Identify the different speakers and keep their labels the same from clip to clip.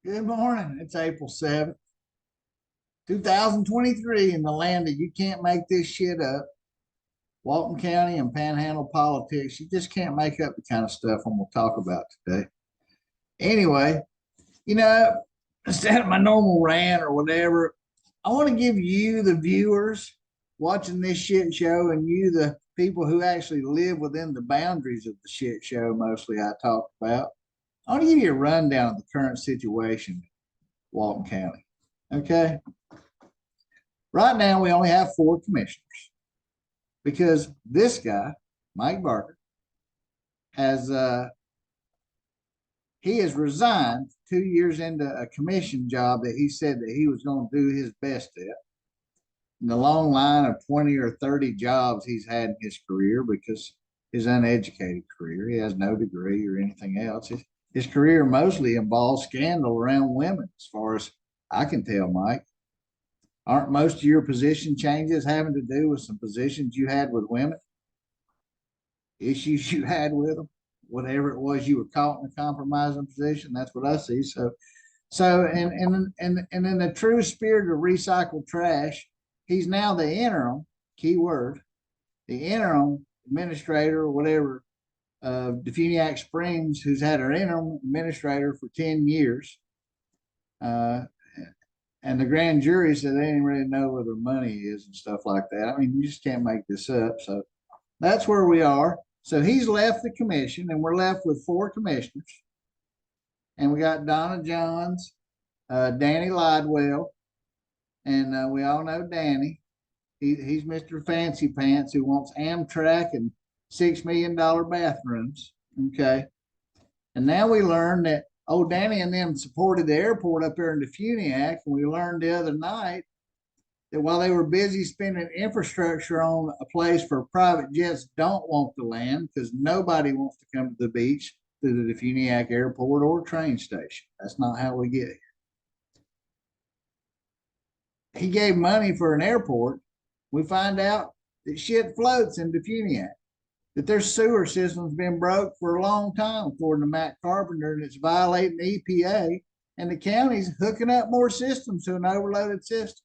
Speaker 1: Good morning. It's April 7th, 2023, in the land that you can't make this shit up. Walton County and Panhandle politics. You just can't make up the kind of stuff I'm going to talk about today. Anyway, you know, instead of my normal rant or whatever, I want to give you, the viewers watching this shit show, and you, the people who actually live within the boundaries of the shit show, mostly I talk about. I want to give you a rundown of the current situation in Walton County. Okay. Right now, we only have 4 commissioners because this guy, Mike Barker, has he has resigned 2 years into a commission job that he said that he was going to do his best at. In the long line of 20 or 30 jobs he's had in his career, because his uneducated career, he has no degree or anything else. His career mostly involves scandal around women, as far as I can tell, Mike. Aren't most of your position changes having to do with some positions you had with women? Issues you had with them? Whatever it was, you were caught in a compromising position. That's what I see. And in the true spirit of recycled trash, he's now the interim, key word, the interim administrator or whatever of Defuniak Springs, who's had an interim administrator for 10 years. And the grand jury said they didn't really know where their money is and stuff like that. I mean, you just can't make this up. So that's where we are. So he's left the commission, and we're left with 4 commissioners. And we got Donna Johns, Danny Lidwell, and we all know Danny. He's Mr. Fancy Pants who wants Amtrak and $6 million bathrooms. Okay. And now we learned that Danny and them supported the airport up there in Defuniak, and we learned the other night that while they were busy spending infrastructure on a place for private jets don't want to land, because nobody wants to come to the beach through the Defuniak airport or train station. That's not how we get here. He gave money for an airport. We find out that shit floats in Defuniak, that their sewer system's been broke for a long time, according to Matt Carpenter, and it's violating the EPA, and the county's hooking up more systems to an overloaded system.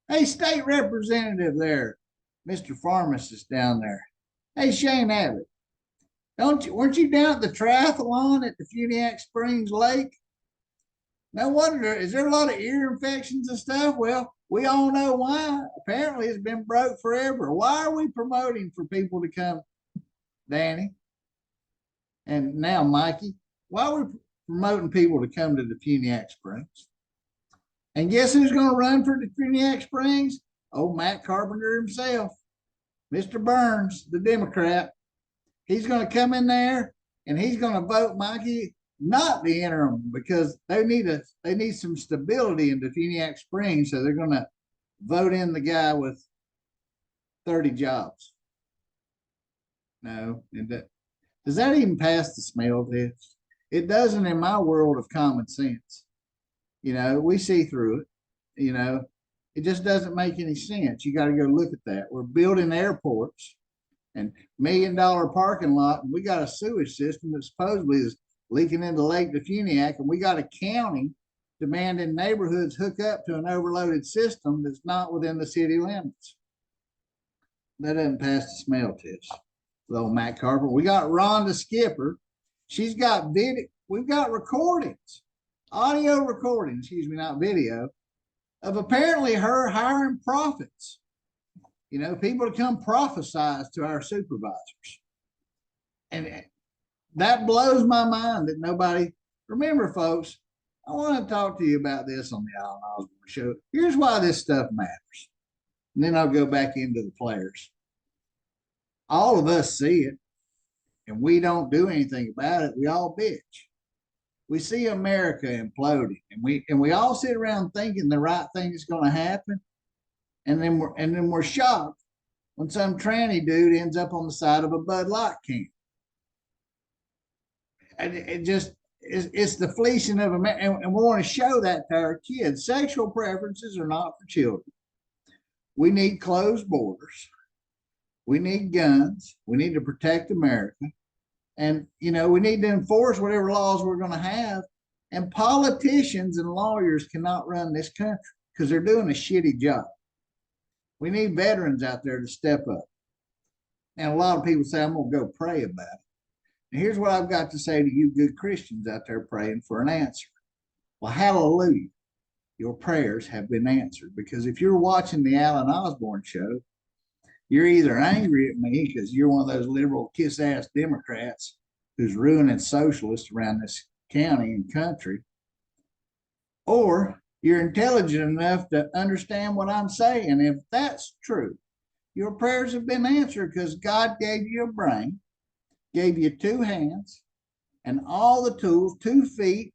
Speaker 1: Hey, state representative there, Mr. Pharmacist down there. Hey, Shane Abbott, weren't you down at the triathlon at the Defuniak Springs Lake? No wonder, is there a lot of ear infections and stuff? Well, we all know why. Apparently, it's been broke forever. Why are we promoting for people to come, Danny? And now, Mikey, why are we promoting people to come to Defuniak Springs? And guess who's going to run for Defuniak Springs? Oh, Matt Carpenter himself, Mr. Burns, the Democrat. He's going to come in there and he's going to vote Mikey, not the interim, because they need some stability in Defuniak Springs, so they're going to vote in the guy with 30 jobs. No, does that even pass the smell test? It doesn't in my world of common sense. You know, we see through it. You know, it just doesn't make any sense. You got to go look at that. We're building airports and $1 million parking lot, and we got a sewage system that supposedly is leaking into Lake Defuniak, and we got a county demanding neighborhoods hook up to an overloaded system that's not within the city limits. That doesn't pass the smell test. Little Matt Carpenter. We got Rhonda Skipper. She's got video. We've got recordings, audio recordings, excuse me, not video, of apparently her hiring prophets. You know, people to come prophesize to our supervisors. And that blows my mind that nobody, remember, folks, I want to talk to you about this on the Alan Osborne Show. Here's why this stuff matters. And then I'll go back into the players. All of us see it, and we don't do anything about it. We all bitch. We see America imploding, and we all sit around thinking the right thing is going to happen, and then we're shocked when some tranny dude ends up on the side of a Bud Light can. And it's the fleecing of America, and we want to show that to our kids. Sexual preferences are not for children. We need closed borders. We need guns. We need to protect America. And, you know, we need to enforce whatever laws we're going to have And politicians and lawyers cannot run this country because they're doing a shitty job. We need veterans out there to step up. And a lot of people say, I'm going to go pray about it. And here's what I've got to say to you good Christians out there praying for an answer. Well, hallelujah. Your prayers have been answered. Because if you're watching the Alan Osborne show, you're either angry at me because you're one of those liberal kiss-ass Democrats who's ruining socialists around this county and country, or you're intelligent enough to understand what I'm saying. If that's true, your prayers have been answered because God gave you a brain, gave you 2 hands and all the tools, 2 feet,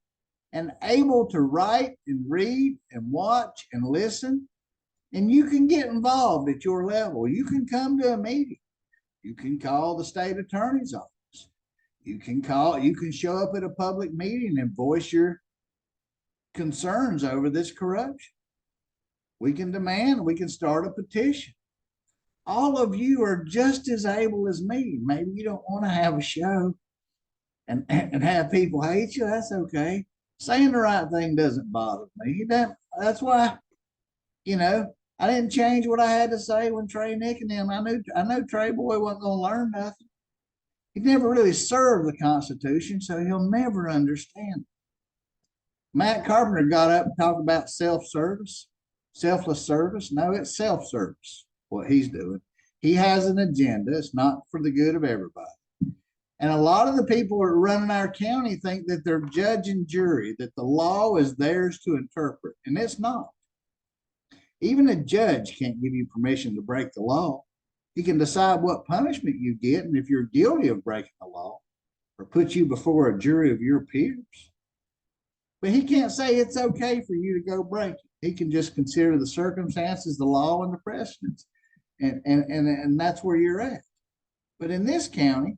Speaker 1: and able to write and read and watch and listen. And you can get involved at your level. You can come to a meeting. You can call the state attorney's office. You can show up at a public meeting and voice your concerns over this corruption. We can demand, we can start a petition. All of you are just as able as me. Maybe you don't want to have a show and have people hate you. That's okay. Saying the right thing doesn't bother me. That's why, I didn't change what I had to say when Trey Nick and them. I knew Trey Boy wasn't going to learn nothing. He never really served the Constitution, so he'll never understand it. Matt Carpenter got up and talked about self-service, selfless service. No, it's self-service, what he's doing. He has an agenda. It's not for the good of everybody. And a lot of the people who are running our county think that they're judge and jury, that the law is theirs to interpret, and it's not. Even a judge can't give you permission to break the law. He can decide what punishment you get, and if you're guilty of breaking the law, or put you before a jury of your peers. But he can't say it's okay for you to go break it. He can just consider the circumstances, the law, and the precedents. And that's where you're at. But in this county,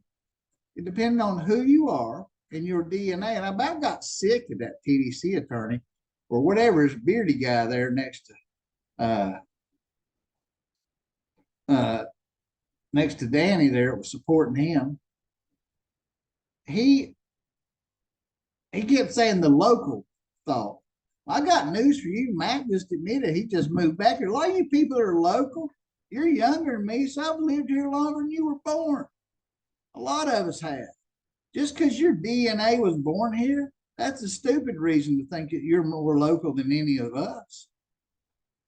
Speaker 1: it depends on who you are and your DNA. And I about got sick of that TDC attorney or whatever, his beardy guy there next to Danny there was supporting him. He kept saying the local thought. I got news for you. Matt just admitted he just moved back here. A lot of you people are local. You're younger than me, so I've lived here longer than you were born. A lot of us have. Just because your DNA was born here, that's a stupid reason to think that you're more local than any of us.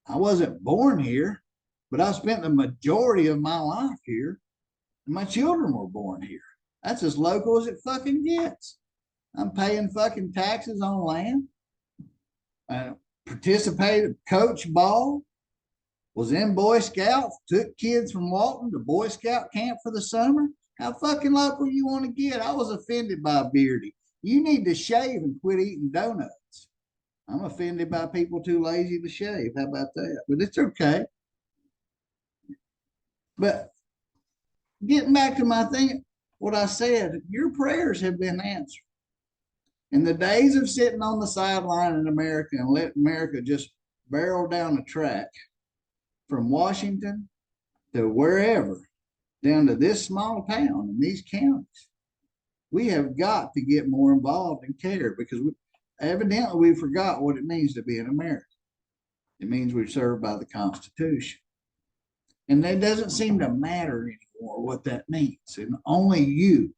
Speaker 1: I wasn't born here, but I spent the majority of my life here, and my children were born here. That's as local as it fucking gets. I'm paying fucking taxes on land. Participated, coach ball, was in Boy Scouts, took kids from Walton to Boy Scout camp for the summer. How fucking local you want to get? I was offended by Beardy. You need to shave and quit eating donuts. I'm offended by people too lazy to shave. How about that? But it's okay. But getting back to my thing, what I said, your prayers have been answered. In the days of sitting on the sideline in America and let America just barrel down the track from Washington to wherever, down to this small town in these counties, we have got to get more involved and care, because evidently we forgot what it means to be an American. It means we're served by the Constitution. And it doesn't seem to matter anymore what that means. And only you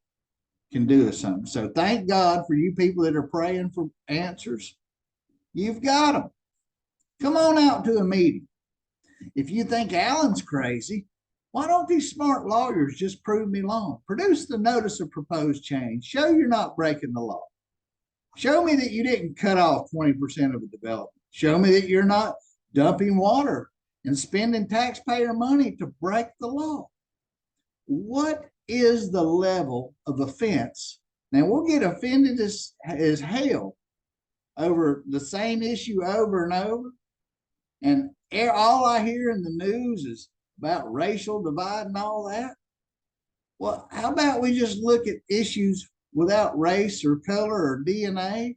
Speaker 1: can do something. So thank God for you people that are praying for answers. You've got them. Come on out to a meeting. If you think Alan's crazy, why don't these smart lawyers just prove me wrong? Produce the notice of proposed change. Show you're not breaking the law. Show me that you didn't cut off 20% of the development. Show me that you're not dumping water and spending taxpayer money to break the law. What is the level of offense? Now, we'll get offended as hell over the same issue over and over. And all I hear in the news is about racial divide and all that. Well, how about we just look at issues without race or color or DNA,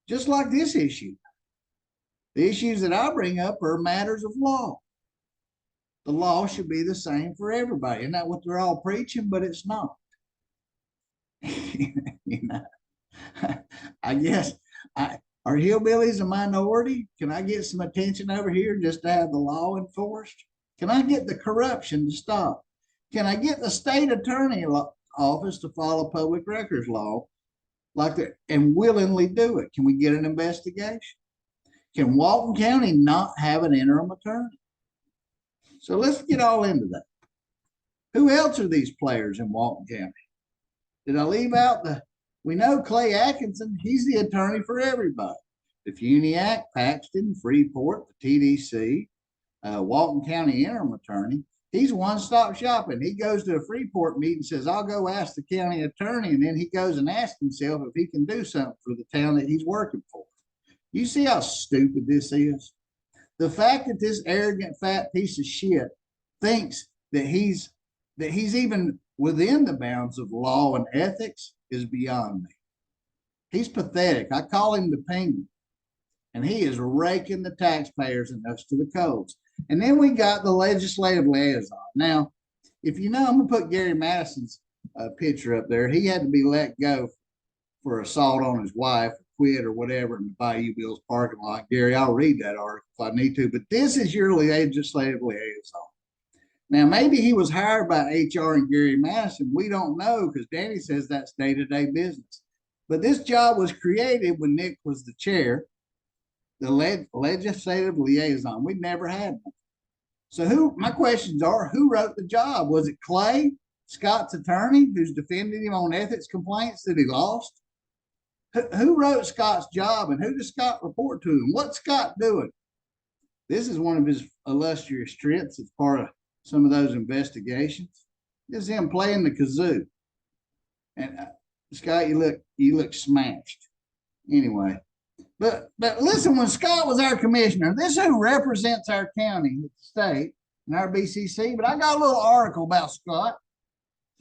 Speaker 1: just like this issue? The issues that I bring up are matters of law. The law should be the same for everybody. Isn't that what they're all preaching? But it's not. I guess Are hillbillies a minority? Can I get some attention over here just to have the law enforced? Can I get the corruption to stop? Can I get the state attorney office to follow public records law like that and willingly do it? Can we get an investigation? Can Walton County not have an interim attorney? So let's get all into that. Who else are these players in Walton County? Did I leave out we know Clay Atkinson, he's the attorney for everybody. The Funiac, Paxton, Freeport, the TDC, Walton County interim attorney. He's one-stop shopping. He goes to a Freeport meeting and says, I'll go ask the county attorney. And then he goes and asks himself if he can do something for the town that he's working for. You see how stupid this is? The fact that this arrogant fat piece of shit thinks that he's even within the bounds of law and ethics is beyond me. He's pathetic. I call him the penguin. And he is raking the taxpayers and us to the coals. And then we got the legislative liaison. Now, if you know, I'm going to put Gary Madison's picture up there. He had to be let go for assault on his wife, quit or whatever in the Bayou Bills parking lot. Gary, I'll read that article if I need to. But this is your legislative liaison. Now, maybe he was hired by HR and Gary Madison. We don't know because Danny says that's day-to-day business. But this job was created when Nick was the chair, the legislative liaison. We never had one. So my questions are, who wrote the job? Was it Clay, Scott's attorney, who's defending him on ethics complaints that he lost? Who wrote Scott's job and who does Scott report to him? What's Scott doing? This is one of his illustrious trips. It's part of some of those investigations. This is him playing the kazoo. And Scott, you look smashed. Anyway, but listen, when Scott was our commissioner, this is who represents our county, the state, and our BCC. But I got a little article about Scott.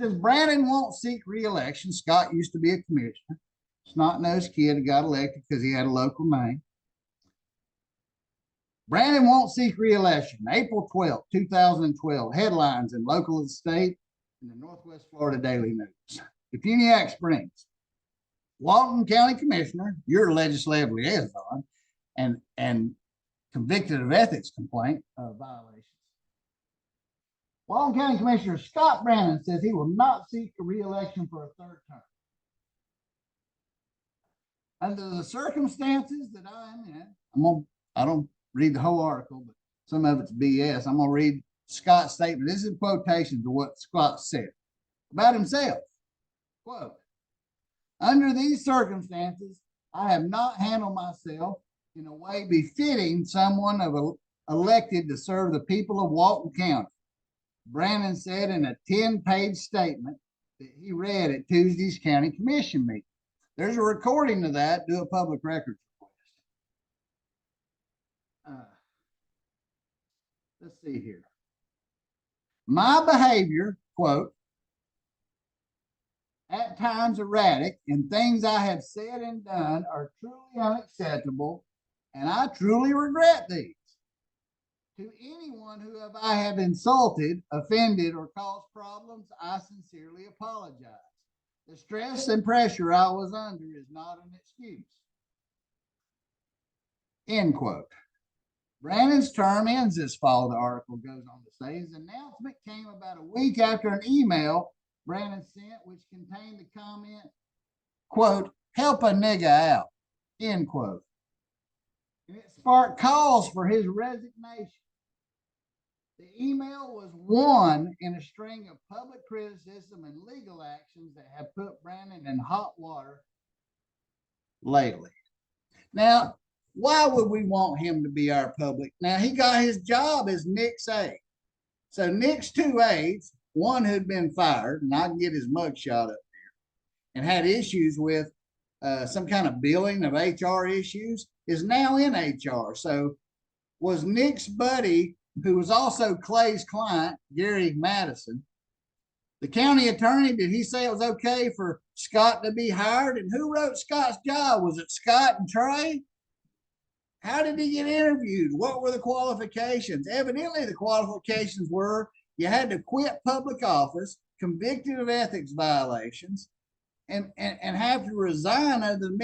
Speaker 1: It says Brandon won't seek re-election. Scott used to be a commissioner. Snot-nosed kid who got elected because he had a local name. Brandon won't seek re-election. April 12th, 2012. Headlines in local and state in the Northwest Florida Daily News. The Funiac Springs. Walton County Commissioner, your legislative liaison, and convicted of ethics complaint violations. Walton County Commissioner Scott Brandon says he will not seek a re-election for a third term. Under the circumstances that I am in, I don't read the whole article, but some of it's BS. I'm going to read Scott's statement. This is quotations of what Scott said about himself. Quote, under these circumstances, I have not handled myself in a way befitting someone elected to serve the people of Walton County, Brandon said in a 10-page statement that he read at Tuesday's county commission meeting. There's a recording of that. Do a public records request. Let's see here. My behavior, quote, at times erratic, and things I have said and done are truly unacceptable, and I truly regret these. To anyone who I have insulted, offended, or caused problems, I sincerely apologize. The stress and pressure I was under is not an excuse. End quote. Brandon's term ends this fall, the article goes on to say. His announcement came about a week after an email Brandon sent, which contained the comment, quote, help a nigga out, end quote. And it sparked calls for his resignation. The email was one in a string of public criticism and legal actions that have put Brandon in hot water lately. Now, why would we want him to be our public? Now, he got his job as Nick's aide. So Nick's two aides, one who'd been fired, and I can get his mugshot up there, and had issues with some kind of billing of HR issues, is now in HR. So was Nick's buddy, who was also Clay's client, Gary Madison, the county attorney, did he say it was okay for Scott to be hired? And who wrote Scott's job? Was it Scott and Trey? How did he get interviewed? What were the qualifications? Evidently, the qualifications were you had to quit public office, convicted of ethics violations, and have to resign under the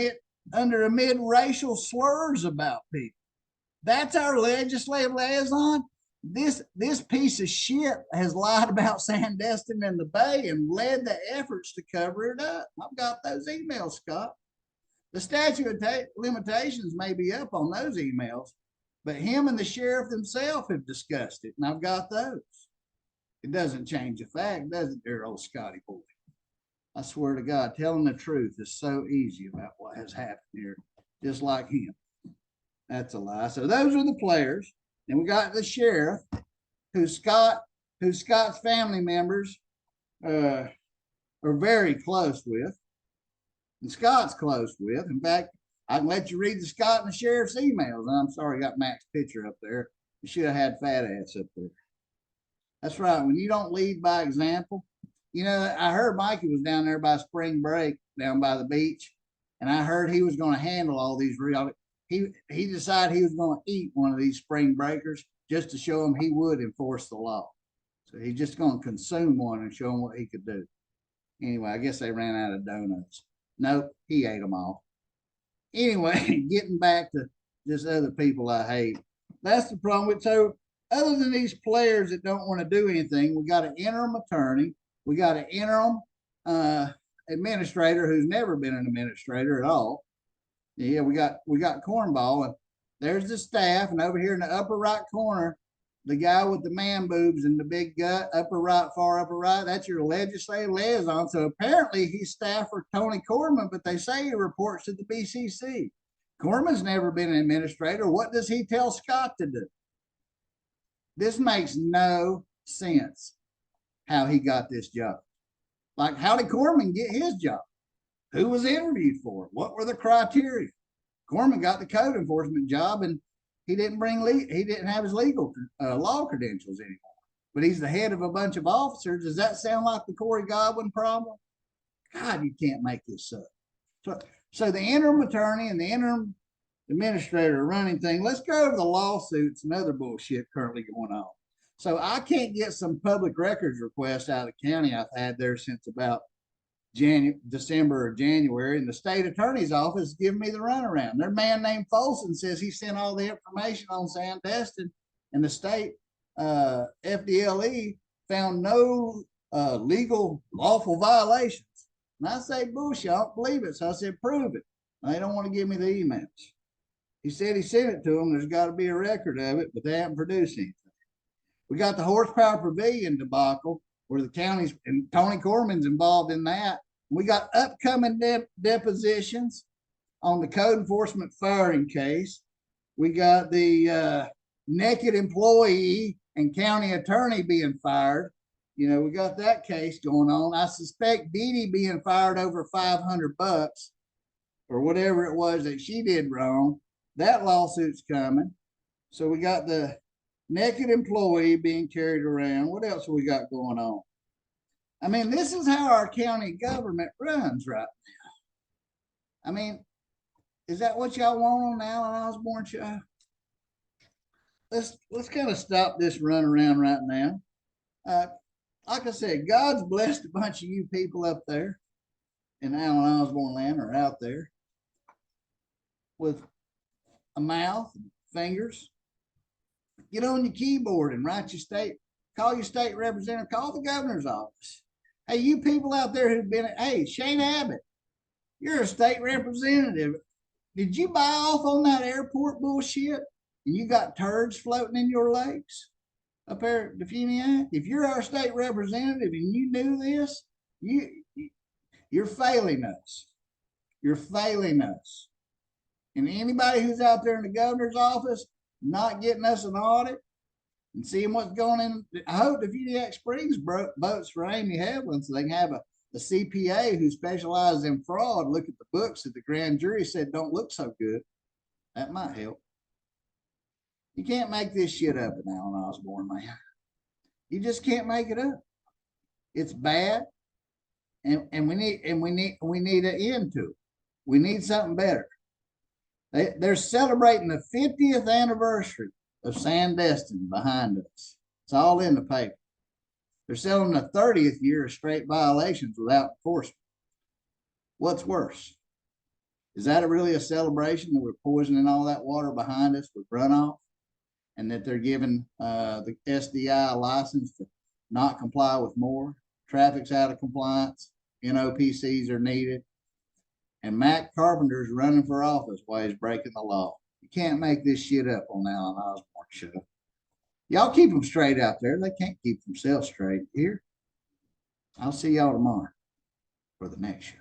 Speaker 1: amid racial slurs about people. That's our legislative liaison. This piece of shit has lied about Sandestin and the Bay and led the efforts to cover it up. I've got those emails, Scott. The statute of limitations may be up on those emails, but him and the sheriff themselves have discussed it, and I've got those. It doesn't change the fact, does it, dear old Scotty boy? I swear to God, telling the truth is so easy about what has happened here, just like him. That's a lie. So those are the players. And we got the sheriff, who Scott's family members are very close with. And Scott's close with. In fact, I can let you read the Scott and the sheriff's emails. And I'm sorry, I got Mac's picture up there. You should have had fat ass up there. That's right. When you don't lead by example, you know, I heard Mikey was down there by spring break down by the beach, and I heard he was going to handle all these real. He decided he was going to eat one of these spring breakers just to show him he would enforce the law. So he's just going to consume one and show him what he could do. Anyway, I guess they ran out of donuts. Nope, he ate them all. Anyway, getting back to just other people I hate. That's the problem with. So other than these players that don't want to do anything, we got an interim attorney. We got an interim administrator who's never been an administrator at all. Yeah, we got cornball, and there's the staff, and over here in the upper right corner, the guy with the man boobs and the big gut, upper right, far upper right, that's your legislative liaison. So apparently he's staff for Tony Corman, but they say he reports to the BCC. Corman's never been an administrator. What does he tell Scott to do? This makes no sense how he got this job. Like, how did Corman get his job? Who was interviewed for it? What were the criteria? Corman got the code enforcement job, and he didn't have his legal law credentials anymore. But he's the head of a bunch of officers. Does that sound like the Corey Godwin problem? God, you can't make this up. So the interim attorney and the interim administrator are running things. Let's go over the lawsuits and other bullshit currently going on. So I can't get some public records requests out of the county I've had there since about December or January, and the state attorney's office is giving me the runaround. Their man named Folsom says he sent all the information on Sandestin, and the state FDLE found no legal lawful violations. And I say, bullshit, I don't believe it. So I said, prove it. And they don't want to give me the emails. He said he sent it to them. There's got to be a record of it, but they haven't produced anything. We got the Horsepower Pavilion debacle, where the county's, and Tony Corman's involved in that. We got upcoming depositions on the code enforcement firing case. We got the naked employee and county attorney being fired. You know, we got that case going on. I suspect Dee Dee being fired over $500 or whatever it was that she did wrong. That lawsuit's coming. So we got the naked employee being carried around. What else we got going on? I mean, this is how our county government runs right now. I mean, is that what y'all want on the Alan Osborne show? Let's kind of stop this run around right now. Like I said, God's blessed a bunch of you people up there in Alan Osborne land, or out there, with a mouth and fingers. Get on your keyboard and write your state, call your state representative, call the governor's office. Hey, you people out there who've been, hey, Shane Abbott, you're a state representative. Did you buy off on that airport bullshit and you got turds floating in your lakes up there at Defuniac? If you're our state representative and you knew this, you're failing us. You're failing us. And anybody who's out there in the governor's office not getting us an audit and seeing what's going in. I hope the Defuniac Springs votes for Amy Hevlin so they can have a CPA who specializes in fraud look at the books that the grand jury said don't look so good. That might help. You can't make this shit up in Alan Osborne, man. You just can't make it up. It's bad, and we need an end to it. We need something better. They're celebrating the 50th anniversary of Sandestin behind us. It's all in the paper. They're selling the 30th year of straight violations without enforcement. What's worse? Is that really a celebration that we're poisoning all that water behind us with runoff, and that they're giving the SDI a license to not comply with more? Traffic's out of compliance. NOPCs are needed. And Mac Carpenter's running for office while he's breaking the law. You can't make this shit up on Alan Osborne show. Y'all keep them straight out there. They can't keep themselves straight here. I'll see y'all tomorrow for the next show.